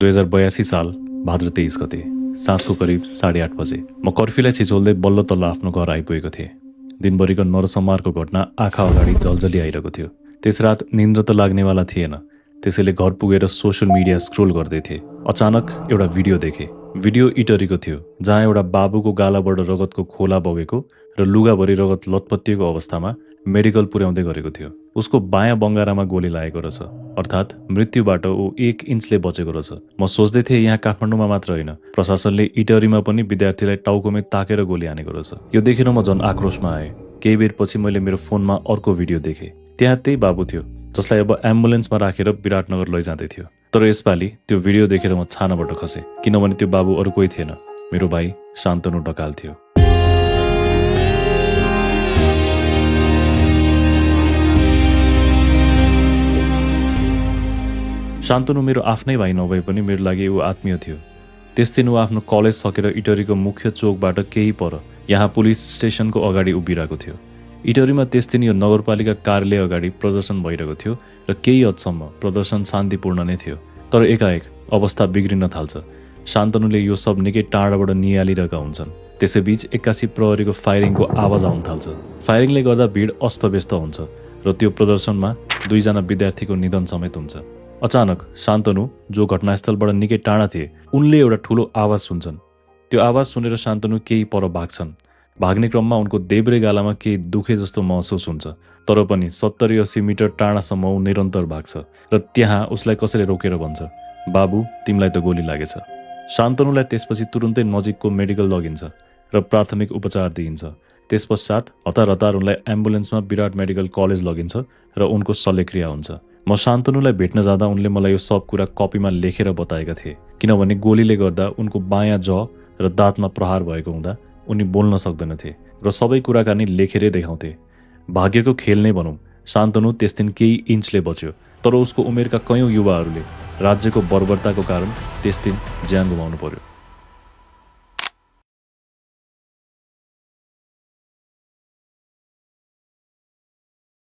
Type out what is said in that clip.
2082 साल भाद्र 23 गते साँझको करिब 8:30 बजे म कर्फ्यूलाई छिचोल्दै बल्ल तल्ल आफ्नो घर आइपुगेको थिएँ। दिनभरिको नरसंहारको घटना आँखा अगाडि जलजली आइरहेको थियो। त्यस रात निन्द्र त लाग्नेवाला थिएन, त्यसैले घर पुगेर सोसल मिडिया स्क्रोल गर्दै थिएँ। अचानक एउटा भिडियो देखेँ। भिडियो इटरीको थियो, जहाँ एउटा बाबुको गालाबाट रगतको खोला बगेको र लुगाभरि रगत लतपत्तिएको अवस्थामा मेडिकल पुर्याउँदै गरेको थियो। उसको बायाँ बङ्गारामा गोली लागेको रहेछ, अर्थात् मृत्युबाट ऊ 1 इन्चले बचेको रहेछ। म सोच्दै थिएँ यहाँ काठमाडौँमा मात्र होइन, प्रशासनले इटरीमा पनि विद्यार्थीलाई टाउकोमै ताकेर गोली हानेको रहेछ। यो देखेर म झन् आक्रोशमा आएँ। केही बेरपछि मैले मेरो फोनमा अर्को भिडियो देखेँ। त्यहाँ त्यही बाबु थियो, जसलाई अब एम्बुलेन्समा राखेर विराटनगर लैजाँदै थियो। तर यसपालि त्यो भिडियो देखेर म छानाबाट खसेँ, किनभने त्यो बाबु अरू कोही थिएन, मेरो भाइ शान्तनु ढकाल थियो। शान्तनु मेरो आफ्नै भाइ नभए पनि मेरो लागि ऊ आत्मीय थियो। त्यस दिन ऊ आफ्नो कलेज सकेर इटरीको मुख्य चोकबाट केही पर यहाँ पुलिस स्टेसनको अगाडि उभिरहेको थियो। इटरीमा त्यस दिन यो नगरपालिका कार्यालय अगाडि प्रदर्शन भइरहेको थियो र केही हदसम्म प्रदर्शन शान्तिपूर्ण नै थियो। तर एकाएक अवस्था बिग्रिन थाल्छ। शान्तनुले यो सब निकै टाढाबाट निहालिरहेका हुन्छन्। त्यसैबीच एक्कासी प्रहरीको फायरिङको आवाज आउन थाल्छ। फायरिङले गर्दा भिड अस्तव्यस्त हुन्छ र त्यो प्रदर्शनमा 2 जना विद्यार्थीको निधन समेत हुन्छ। अचानक शान्तनु, जो घटनास्थलबाट निकै टाढा थिए, उनले एउटा ठुलो आवाज सुन्छन्। त्यो आवाज सुनेर शान्तनु केही पर भाग्छन्। भाग्ने क्रममा उनको देब्रे गालामा केही दुखे जस्तो महसुस हुन्छ, तर पनि 70-80 मिटर टाढासम्म ऊ निरन्तर भाग्छ र त्यहाँ उसलाई कसैले रोकेर भन्छ, "बाबु, तिमीलाई त गोली लागेछ।" शान्तनुलाई त्यसपछि तुरुन्तै नजिकको मेडिकल लगिन्छ र प्राथमिक उपचार दिइन्छ। त्यसपश्चात हतार उनलाई एम्बुलेन्समा विराट मेडिकल कलेज लगिन्छ र उनको शल्यक्रिया हुन्छ। म शान्तनुलाई भेट्न जाँदा उनले मलाई यो सब कुरा कपीमा लेखेर बताएका थिए, किनभने गोलीले गर्दा उनको बायाँ जौ र दाँतमा प्रहार भएको हुँदा उनी बोल्न सक्दैनथे र सबै कुराकानी लेखेरै देखाउँथे। भाग्यको खेल नै भनौँ, शान्तनु त्यस दिन केही इन्चले बच्यो, तर उसको उमेरका कयौँ युवाहरूले राज्यको बर्बरताको कारण त्यस दिन ज्यान गुमाउनु पर्यो।